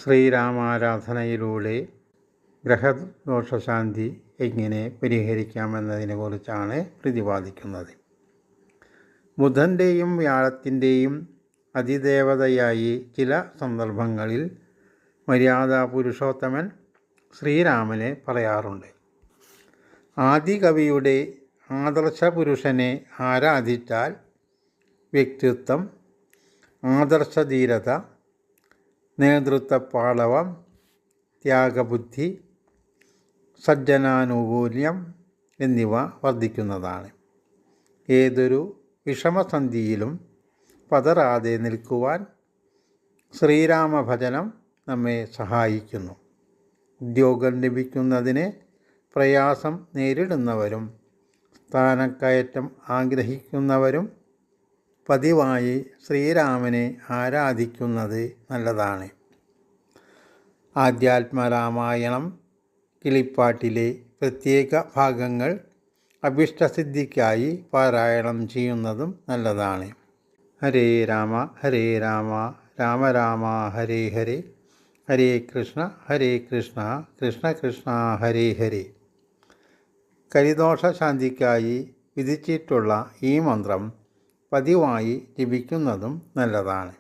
ശ്രീരാമാരാധനയിലൂടെ ഗ്രഹദോഷശാന്തി എങ്ങനെ പരിഹരിക്കാമെന്നതിനെക്കുറിച്ചാണ് പ്രതിപാദിക്കുന്നത്. ബുധൻ്റെയും വ്യാഴത്തിൻ്റെയും അതിദേവതയായി ചില സന്ദർഭങ്ങളിൽ മര്യാദാ പുരുഷോത്തമൻ ശ്രീരാമനെ പറയാറുണ്ട്. ആദികവിയുടെ ആദർശ പുരുഷനെ ആരാധിച്ചാൽ വ്യക്തിത്വം, ആദർശധീരത, നേതൃത്വപാടവം, ത്യാഗബുദ്ധി, സജ്ജനാനുകൂല്യം എന്നിവ വർദ്ധിക്കുന്നതാണ്. ഏതൊരു വിഷമസന്ധിയിലും പതറാതെ നിൽക്കുവാൻ ശ്രീരാമഭജനം നമ്മെ സഹായിക്കുന്നു. ഉദ്യോഗം ലഭിക്കുന്നതിന് പ്രയാസം നേരിടുന്നവരും സ്ഥാനക്കയറ്റം ആഗ്രഹിക്കുന്നവരും പതിവായി ശ്രീരാമനെ ആരാധിക്കുന്നത് നല്ലതാണ്. ആധ്യാത്മരാമായണം കിളിപ്പാട്ടിലെ പ്രത്യേക ഭാഗങ്ങൾ അഭിഷ്ടസിദ്ധിക്കായി പാരായണം ചെയ്യുന്നതും നല്ലതാണ്. ഹരേ രാമ രാമ രാമ ഹരേ ഹരേ, ഹരേ കൃഷ്ണ കൃഷ്ണ കൃഷ്ണ ഹരേ ഹരേ. കരിദോഷശാന്തിക്കായി വിധിച്ചിട്ടുള്ള ഈ മന്ത്രം പതിവായി ജപിക്കുന്നതും നല്ലതാണ്.